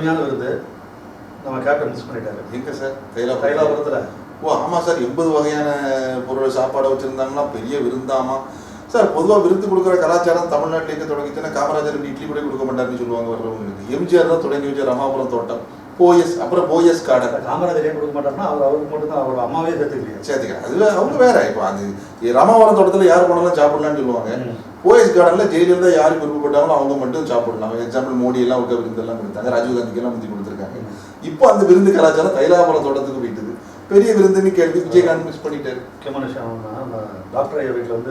அருமையான விருது நம்ம கேப்டன் மிஸ் பண்ணிட்டாரு. எங்க சார்? தைலாபுரத்தில். ஓ ஆமாம் சார், 80 வகையான பொருள் சாப்பாடை வச்சுருந்தாங்கன்னா பெரிய விருந்தாமா சார். பொதுவாக விருந்து கொடுக்குற கலாச்சாரம் தமிழ்நாட்டில் எங்கே தொடங்கிச்சுன்னா, காமராஜர் இட்லி கூட கொடுக்க மாட்டாருன்னு சொல்லுவாங்க வர்றவங்களுக்கு. எம்ஜிஆர் தான் தொடங்கி வச்ச ரமாபுரம் தோட்டம், போயஸ், அப்புறம் போயஸ் கார்டன். காமராஜர் ஏன் கொடுக்க மாட்டாருன்னா அவருக்கு மட்டும் தான் அவரோட அம்மாவே சேர்த்துக்கிறேன். அதுல அவங்க வேற. இப்போ அது ராமாபுரம் தோட்டத்தில் யார் போனாலும் சாப்பிடலான்னு சொல்லுவாங்க. போயஸ் கார்டனில் ஜெயிலில் யார் விருப்பப்பட்டாங்களோ அவங்க மட்டும் சாப்பிடலாம். எக்ஸாம்பிள் மோடி எல்லாம் விட்ட விருந்தெல்லாம் கொடுத்தாங்க, ராஜீவ்காந்திக்கு எல்லாம் முந்தி கொடுத்துருக்காங்க. இப்போ அந்த விருந்து கலாச்சாரம் தைலாபுரம் தோட்டத்துக்கு போயிட்டுது. பெரிய விருந்துன்னு கேள்வி விஜயகாந்த் மிஸ் பண்ணிட்டாரு. முக்கியமான விஷயம், டாக்டர் ஐயா வீட்டில்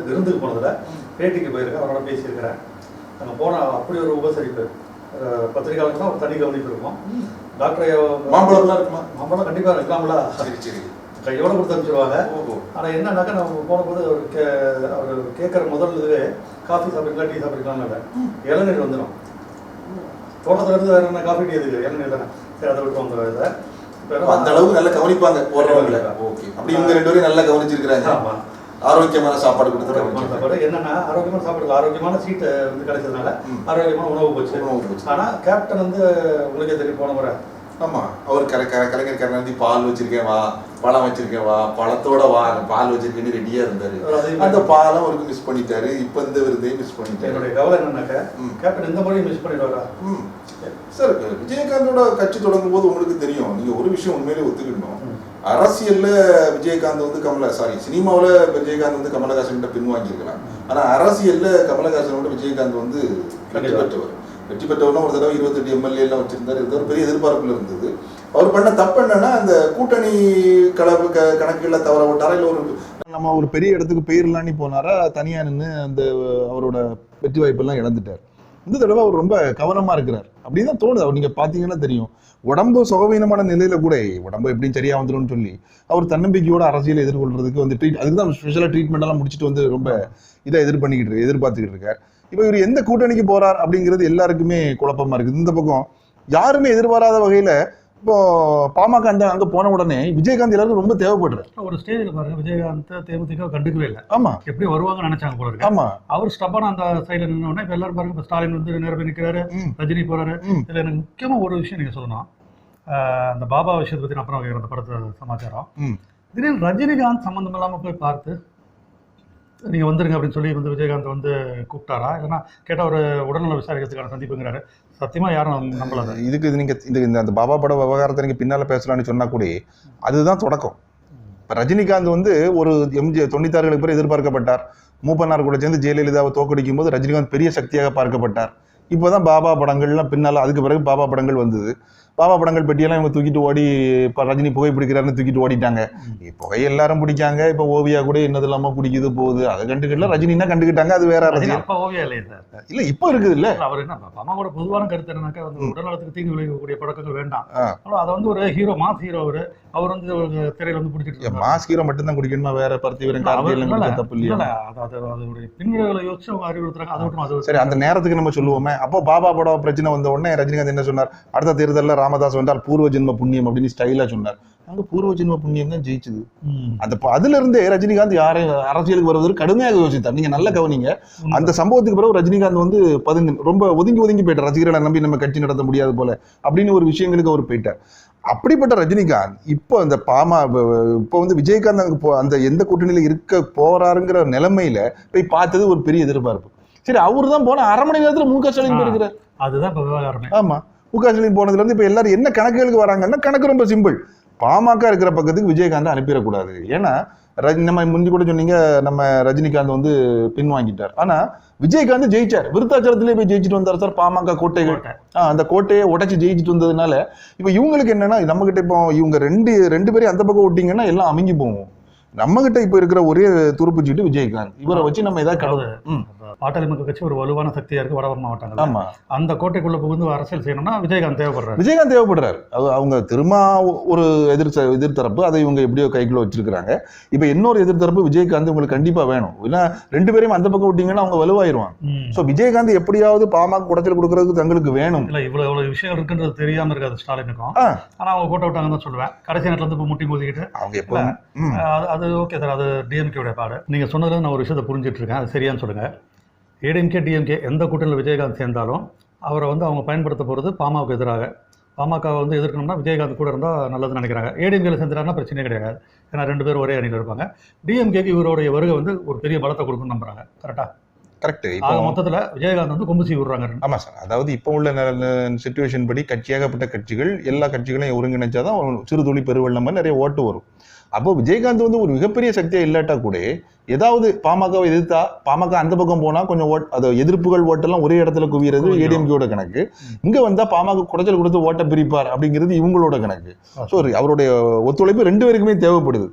விருந்துக்கு போனதில் பேட்டிக்கு போயிருக்கேன், அவரோட பேசியிருக்கிறேன். அங்கே போனால் அப்படி ஒரு உபசரிப்பு, பத்திரிகையாளர்கள் ஒரு தனி கவனிப்பு இருக்கும். டாக்டர் ஐயா மாம்பழம்லாம் இருக்குமா? மாம்பழம் கண்டிப்பாக இருக்காங்களா? சரி சரி, கையோட கொடுத்து அனுப்பிச்சிடுவாங்க. ஆனால் என்னன்னாக்கா நம்ம போனபோது அவர் கேட்குற முதல் இதுவே காஃபி சாப்பிட்டுக்கலாம், டீ சாப்பிட்டுக்கலாம் இல்லை, இளநீர் வந்துடும். தோட்டத்தில் இருந்து வேறு என்ன காஃபி டீ எதுக்கு, இளநீர் தானே. சரி, அதை விட்டுருவாங்க. இதை அந்த அளவுக்கு நல்லா கவனிப்பாங்க போடுறவங்கள. ஓகே, அப்படி இவங்க 2 பேரும் நல்லா கவனிச்சிருக்கிறாங்க. ஆரோக்கியமான சாப்பாடு கொடுத்துருக்காங்க. என்னன்னா ஆரோக்கியமான சாப்பாடு, ஆரோக்கியமான சீட்டை வந்து கிடைச்சதுனால ஆரோக்கியமான உணவு போச்சு. ஆனா கேப்டன் வந்து உங்களுக்கே தெரியும், போன முறை ஆமா அவர் கலைஞர் கருணாநிதி பால் வச்சிருக்கேன் வா, பழம் வச்சிருக்கேன் வா, பழத்தோட வா, பால் வச்சிருக்கேன்னு ரெடியா இருந்தாரு. அந்த பாலம் அவருக்கு மிஸ் பண்ணிட்டாரு. இப்ப இந்த விருதையும் மிஸ் பண்ணிட்டாரு. என்னுடைய கவலை என்னன்னாக்க கேப்டன் இந்த முறையும் மிஸ் பண்ணிடுவாரா சார்? விஜயகாந்தோட கட்சி தொடங்கும் போது உங்களுக்கு தெரியும், நீங்க ஒரு விஷயம் உண்மையிலே ஒத்துக்கிடணும். அரசியல்ல விஜயகாந்த் வந்து சினிமாவில் விஜயகாந்த் வந்து கமலஹாசன் கிட்ட பின்வாங்கியிருக்கலாம். ஆனா அரசியல்ல கமலஹாசனோட விஜயகாந்த் வந்து வெற்றி பெற்றவர்னா ஒரு தடவை 28 எம்எல்ஏ எல்லாம் வச்சிருந்தாரு. ஒரு பெரிய எதிர்பார்ப்புல இருந்தது. அவர் பண்ண தப்பு என்னன்னா, அந்த கூட்டணி கணக்குகளை தவற விட்டாரா, இல்லை நம்ம ஒரு பெரிய இடத்துக்கு போயிடலான்னு போனாரா, தனியா நின்று அந்த அவரோட வெற்றி வாய்ப்பெல்லாம் இழந்துட்டார். இந்த தடவை அவர் ரொம்ப கவனமா இருக்கிறார் அப்படின்னு தான் தோணுது. அவர் நீங்க பாத்தீங்கன்னா தெரியும், உடம்பு சுகவீனமான நிலையில கூட உடம்பு எப்படியும் சரியா வந்துடும் சொல்லி அவர் தன்னம்பிக்கையோட அரசியலை எதிர்கொள்றதுக்கு வந்து அதுக்கு தான் ஸ்பெஷலா ட்ரீட்மெண்ட் எல்லாம் முடிச்சுட்டு வந்து ரொம்ப இதை எதிர்பார்த்துக்கிட்டு இருக்காரு. இப்போ இவர் எந்த கூட்டணிக்கு போறார் அப்படிங்கிறது எல்லாருக்குமே குழப்பமா இருக்குது. இந்த பக்கம் யாருமே எதிர்பாராத வகையில இப்போ பாமக அங்க போன உடனே விஜயகாந்த் எல்லாருக்கும் ரொம்ப தேவைப்படுறாரு. ஒரு ஸ்டேஜில் பாருங்க, விஜயகாந்த் தேமுதிக கண்டுக்கவே இல்லை. ஆமா, எப்படி வருவாங்கன்னு நினைச்சாங்க போல இருக்கு. ஆமா, அவர் ஸ்டப்பான அந்த சைட்ல நின்னோடனே இப்ப எல்லாரும் பாருங்க, இப்ப ஸ்டாலின் வந்து நேரம் நிற்கிறாரு, ரஜினி போறாரு. இதுல எனக்கு முக்கியமா ஒரு விஷயம் நீங்க சொல்லணும், அந்த பாபா விஷயத்தை பத்தி அப்புறம் அந்த படத்தை சமாச்சாரம். திடீர்னு ரஜினிகாந்த் சம்பந்தம் இல்லாம போய் பார்த்து நீங்க வந்துருங்க அப்படின்னு சொல்லி வந்து விஜயகாந்த் வந்து கூப்பிட்டாரா, இல்லைன்னா கேட்டால் ஒரு உடல்நல விசாரிக்கிறதுக்கான சந்திப்புங்கிறாரு. சத்தியமா யாரும் நம்பல. இதுக்கு நீங்க இந்த பாபா பட விவகாரத்தை நீங்க பின்னால பேசலாம்னு சொன்னா கூட அதுதான் தொடக்கம். இப்ப ரஜினிகாந்த் வந்து ஒரு 96களுக்கு பிறகு எதிர்பார்க்கப்பட்டார். மூப்பனார் கூட சேர்ந்து ஜெயலலிதாவை தோக்கடிக்கும் போது ரஜினிகாந்த் பெரிய சக்தியாக பார்க்கப்பட்டார். இப்போதான் பாபா படங்கள்லாம் பின்னால, அதுக்கு பிறகு பாபா படங்கள் வந்தது. பாபா படங்கள் பெட்டியெல்லாம் இவங்க தூக்கிட்டு ஓடி, இப்போ ரஜினி புகை பிடிக்கிறாருன்னு தூக்கிட்டு ஓடிட்டாங்க. புகை எல்லாரும் பிடிக்காங்க. இப்போ ஓவியா கூட என்னது இல்லாம பிடிக்குது போகுது, அதை கண்டுக்கிட்டல. ரஜினினா கண்டுக்கிட்டாங்க, அது வேற. ஓவியா இல்ல இப்போ இருக்குது இல்ல. அவர் என்ன அம்மாவோட பொதுவான கருத்து என்னன்னாக்கா, வந்து உடல்நலத்துக்கு தீங்கு விளைவிக்கக்கூடிய படங்கள் வேண்டாம். அதை வந்து ஒரு ஹீரோ, மாஸ் ஹீரோ அவர் வந்து திரையில வந்து பிடிச்சிட்டு மாஸ் ஹீரோ மட்டும் தான் குடிக்கணுமா, வேற பருத்தி வீரன் தப்பு இல்லையா? அதோடைய பின்விளைவுகளை யோசிச்சு அவங்க அறிவுறுத்துறாங்க. அது மட்டும் அது சரி, அந்த நேரத்துக்கு நம்ம சொல்லுவோமே. அப்போ பாபா படம் பிரச்சனை வந்த உடனே ரஜினிகாந்த் என்ன சொன்னார், அடுத்த தேர்தலில் ராமதாஸ் வந்தால் பூர்வ ஜென்ம புண்ணியம் அப்படின்னு ஸ்டைலா சொன்னார். அங்க பூர்வ ஜென்ம புண்ணியம் தான் ஜெயிச்சது. அதுல இருந்தே ரஜினிகாந்த் யாரை அரசியலுக்கு வருவதற்கு கடுமையாக யோசித்தார். நீங்க நல்ல கவனிங்க, அந்த சம்பவத்துக்கு பிறகு ரஜினிகாந்த் வந்து ரொம்ப ஒதுங்கி போயிட்டார். ரசிகர்களை நம்பி நம்ம கட்சி நடத்த முடியாது போல அப்படின்னு ஒரு விஷயங்களுக்கு அவர் போயிட்டார். அப்படிப்பட்ட ரஜினிகாந்த் இப்போ அந்த இப்போ வந்து விஜயகாந்த் அங்க அந்த எந்த கூட்டணியில இருக்க போறாருங்கிற நிலைமையில போய் பார்த்தது ஒரு பெரிய எதிர்பார்ப்பு. சரி, அவரு தான் போன அரை மணி நேரத்துல மு க ஸ்டாலின் போயிருக்கிறார். அதுதான் இப்ப விவகாரமே. ஆமா, மு க ஸ்டாலின் போனதுல இருந்து இப்ப எல்லாரும் என்ன கணக்குகளுக்கு வராங்கன்னா, கணக்கு ரொம்ப சிம்பிள். பாமக இருக்கிற பக்கத்துக்கு விஜயகாந்த் அனுப்பிடக்கூடாது. ஏன்னா நம்ம முந்தி கூட சொன்னீங்க, நம்ம ரஜினிகாந்த் வந்து பின்வாங்கிட்டார். ஆனா விஜயகாந்த் ஜெயிச்சார். விருத்தாச்சலத்திலே போய் ஜெயிச்சுட்டு வந்தார் சார். பாமக கோட்டைகள், அந்த கோட்டையை உடைச்சு ஜெயிச்சுட்டு வந்ததுனால இப்ப இவங்களுக்கு என்னன்னா, நம்ம கிட்ட இப்போ இவங்க ரெண்டு பேரையும் அந்த பக்கம் ஓட்டிங்கன்னா எல்லாம் அமைங்கி போவோம். நம்ம கிட்ட இப்ப இருக்கிற ஒரே துருப்புச்சிட்டு விஜயகாந்த். இவரை வச்சு நம்ம ஏதாவது பாட்டாளி மக்கள் கட்சி ஒரு வலுவான சக்தியா இருக்கு வடவர் மாவட்டங்கள். ஆமா, அந்த கோட்டைக்குள்ள புகுந்து அரசியல் செய்யணும்னா விஜயகாந்த் தேவைப்படுறாரு. அவங்க திரும்ப ஒரு எதிர்த்தரப்பு, அதை இவங்க எப்படியோ கைக்குள்ள வச்சிருக்காங்க. இப்ப இன்னொரு எதிர்த்தரப்பு விஜயகாந்த் உங்களுக்கு கண்டிப்பா வேணும். ஏன்னா 2 பேரையும் அந்த பக்கம் விட்டீங்கன்னா அவங்க வலுவாயிருவாங்க. சோ விஜயகாந்த் எப்படியாவது பாமக குடைச்சல் கொடுக்கறதுக்கு தங்களுக்கு வேணும். இல்ல இவ்வளவு விஷயம் இருக்குன்றது தெரியாம இருக்காது ஸ்டாலினுக்கும். ஆனா அவங்க கோட்டை விட்டாங்கன்னு தான் சொல்லுவேன். கடைசி நேரத்துல இருந்து முட்டி மோதிக்கிட்டு அவங்க எப்போ அது ஓகே சார், அது டிஎம்கேடைய பாடு. நீங்க சொன்னதுல நான் ஒரு விஷயத்தை புரிஞ்சிட்டு இருக்கேன், அது சரியான்னு சொல்லுங்க. ஏடிஎம்கே டிஎம்கே எந்த கூட்டணியில் விஜயகாந்த் சேர்ந்தாலும் அவரை வந்து அவங்க பயன்படுத்த போகிறது பாமகவுக்கு எதிராக. பாமகவை வந்து எதிர்க்கணும்னா விஜயகாந்த் கூட இருந்தால் நல்லதுன்னு நினைக்கிறாங்க. ஏடிஎம்கேல செஞ்சுறாருன்னா பிரச்சனையே கிடையாது, ஏன்னா 2 பேரும் ஒரே அணியில் இருப்பாங்க. டிஎம்கேக்கு இவருடைய வருகை வந்து ஒரு பெரிய பலத்தை கொடுக்குன்னு நம்புறாங்க. கரெக்டாக? கரெக்ட். இப்போ மொத்தத்தில் விஜயகாந்த் வந்து கொம்பு சீவி விடுறாங்க. ஆமாம் சார். அதாவது இப்போ உள்ள சிச்சுவேஷன் படி கட்சியாகப்பட்ட கட்சிகள் எல்லா கட்சிகளையும் ஒருங்கிணைச்சாதான் சிறு துளி பெருவெள்ளம் மாதிரி நிறைய ஓட்டு வரும். அப்போ விஜயகாந்த் வந்து ஒரு மிகப்பெரிய சக்தியாக இல்லாட்டா கூட ஏதாவது பாமகவை எதிர்த்தா பாமக அந்த பக்கம் போனால் கொஞ்சம் அது எதிர்ப்புகள் ஓட்டெல்லாம் ஒரே இடத்துல குவிகிறது ஏடிஎம்கேயோட கணக்கு. இங்கே வந்தால் பாமக குடைச்சல் கொடுத்து ஓட்டை பிரிப்பார் அப்படிங்கிறது இவங்களோட கணக்கு. ஸோ அவருடைய ஒத்துழைப்பு 2 பேருக்குமே தேவைப்படுது.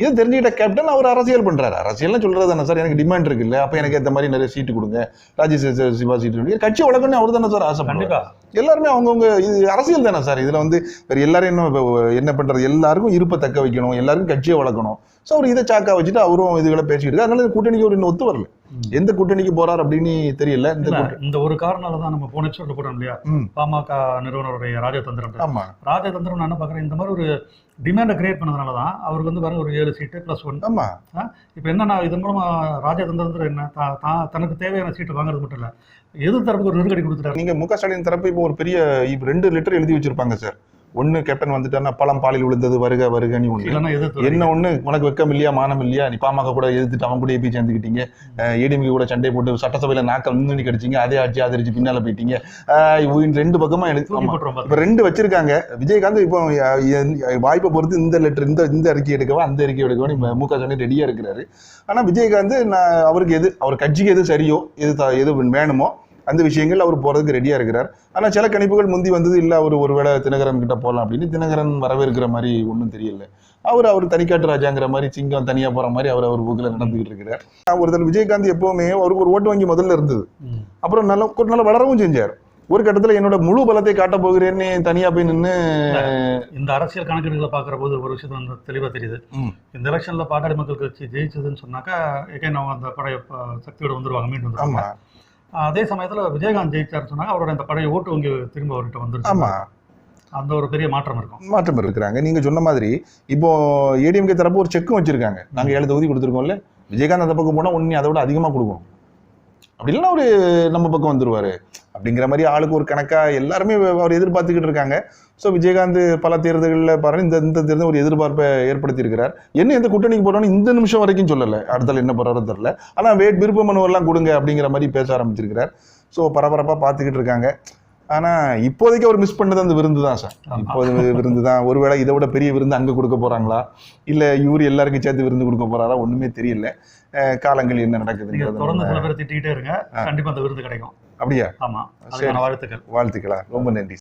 இதை தெரிஞ்சுக்கிட்ட கேப்டன் அவர் அரசியல் பண்ணுறாரு. அரசியல்லாம் சொல்கிறது தானே சார், எனக்கு டிமாண்ட் இருக்கு இல்லை, அப்போ எனக்கு ஏற்ற மாதிரி நிறைய சீட்டு கொடுங்க, ராஜ்யசபா சிவா சீட்டு, கட்சி வளர்க்கணும் அவர் தானே சார் ஆசை. கண்டிப்பாக எல்லாருமே அவங்கவுங்க இது அரசியல் தானே சார். இதில் வந்து வேறு எல்லாரும் என்ன பண்ணுறது, எல்லாருக்கும் இருப்பை தக்க வைக்கணும், எல்லாருக்கும் கட்சியை வளர்க்கணும். ஸோ அவர் இதை சாக்கா வச்சுட்டு அவரும் இதுகளை பேசிக்கிட்டு இருக்கு. அதனால கூட்டணிக்கு ஒரு இன்னும் ஒத்து வரல. எந்த கூட்டணிக்கு போறார் அப்படின்னு தெரியல. இந்த ஒரு காரணால தான் நம்ம போன எபிசோட்ல போறோம் இல்லையா, பாமக நிறுவனருடைய ராஜதந்திரம். ஆமா, ராஜதந்திரம் நான் என்ன பாக்குறேன், இந்த மாதிரி ஒரு டிமாண்டை கிரியேட் பண்ணதுனால தான் அவருக்கு வந்து பாருங்க ஒரு 7 சீட்டு +1. ஆமா, இப்போ என்னன்னா இதன் மூலமா ராஜதந்திரம் என்ன, தனக்கு தேவையான சீட்டு வாங்குறது மட்டும் இல்ல, எதிர் தரப்புக்கு ஒரு நெருக்கடி கொடுத்துட்டாரு. நீங்க மு க ஸ்டாலின் தரப்பு இப்போ ஒரு பெரிய 2 லெட்டர் எழுதி வச்சிருப்பாங்க சார். ஒன்னு கேப்டன் வந்துட்டாருன்னா பழம் பாலில் விழுந்தது வருக வருகன்னு ஒண்ணு, என்ன ஒண்ணு உனக்கு வெக்கம் இல்லையா மானம் இல்லையா, நீ பாமக கூட எதிர்த்துட்டு அவன் கூட போய் சேர்ந்துக்கிட்டீங்க, ஏடிஎம்கே கூட சண்டை போட்டு சட்டசபையில நாக்க முன்னணி கடிச்சிங்க, அதே ஆட்சி ஆதரிச்சு பின்னால போயிட்டீங்க. 2 பக்கமா எழுதி இப்ப 2 வச்சிருக்காங்க. விஜயகாந்த் இப்போ வாய்ப்பை பொறுத்து இந்த லெட்டர் இந்த அறிக்கை எடுக்கவா அந்த அறிக்கை எடுக்கவா மு க ஸ்டாலின் ரெடியா இருக்கிறாரு. ஆனா விஜயகாந்த் அவருக்கு அவர் கட்சிக்கு எது சரியோ எது வேணுமோ அந்த விஷயங்கள் அவர் போறதுக்கு ரெடியா இருக்கிறார். ஆனா சில கணிப்புகள் முந்தி வந்தது இல்ல, அவர் ஒருவேளை தினகரன் கிட்ட போகலாம் அப்படின்னு. தினகரன் வரவேற்கிற மாதிரி ஒன்றும் தெரியல. அவர் தனிக்காட்டு ராஜாங்கிற மாதிரி சிங்கம் தனியா போற மாதிரி அவர் போக்குல நடந்துகிட்டு இருக்கிறார். ஒருத்தர் விஜயகாந்த் எப்பவுமே அவருக்கு ஒரு ஓட்டு வங்கி முதல்ல இருந்தது, அப்புறம் நல்லா வளரவும் செஞ்சார். ஒரு கட்டத்துல என்னோட முழு பலத்தை காட்ட போகிறேன்னு தனியா போய் நின்று இந்த அரசியல் கணக்கீடுகளை பாக்குற போது ஒரு விஷயம் வந்து தெளிவா தெரியுது. இந்த எலெக்ஷன்ல பாட்டாளி மக்கள் கட்சி ஜெயிச்சதுன்னு சொன்னாக்கா அவங்க அந்த பழைய சக்தியோட வந்துருவாங்க, மீண்டும் வந்துருவாங்க. அதே சமயத்துல விஜயகாந்த் ஜெயிச்சார் சொன்னாங்க, அவரோட அந்த பழைய ஓட்டு வங்கி திரும்ப அவர்கிட்ட வந்துருச்சு. ஆமா, அந்த ஒரு பெரிய மாற்றம் இருக்கிறாங்க. நீங்க சொன்ன மாதிரி இப்போ ஏடிஎம்கே தரப்பு ஒரு செக்கும் வச்சிருக்காங்க, நாங்க 7 தொகுதி கொடுத்துருக்கோம்ல, விஜயகாந்த் அந்த பக்கம் போனா ஒன்னு அதை விட அதிகமா கொடுக்கணும், அப்படி இல்லைன்னா அவரு நம்ம பக்கம் வந்துருவாரு அப்படிங்கிற மாதிரி ஆளுக்கு ஒரு கணக்கா எல்லாருமே அவர் எதிர்பார்த்துக்கிட்டு இருக்காங்க. ஸோ விஜயகாந்த் பல தேர்தல்களில் பாருங்க இந்த தேர்தல் ஒரு எதிர்பார்ப்பை ஏற்படுத்தி இருக்கிறார். என்ன எந்த கூட்டணிக்கு போறோம்னு இந்த நிமிஷம் வரைக்கும் சொல்லலை, அடுத்தால என்ன போறாரோ தெரியல. ஆனால் விருப்ப மனுவெல்லாம் கொடுங்க அப்படிங்கிற மாதிரி பேச ஆரம்பிச்சிருக்கிறார். ஸோ பரபரப்பாக பார்த்துக்கிட்டு இருக்காங்க. ஆனால் இப்போதைக்கு அவர் மிஸ் பண்ணது அந்த விருந்து தான் சார். இப்போது விருந்து தான். ஒருவேளை இதை விட பெரிய விருந்து அங்கே கொடுக்க போறாங்களா, இல்லை இவர் எல்லாருக்கும் சேர்த்து விருந்து கொடுக்க போறாரா, ஒண்ணுமே தெரியல. காலங்கள் என்ன நடக்குதுங்கிறது தொடர்ந்து சில பேர் திட்டிகிட்டே இருங்க, கண்டிப்பா அந்த விருந்து கிடைக்கும். அப்படியா? ஆமா, வாழ்த்துக்கள். வாழ்த்துக்களா, ரொம்ப நன்றி.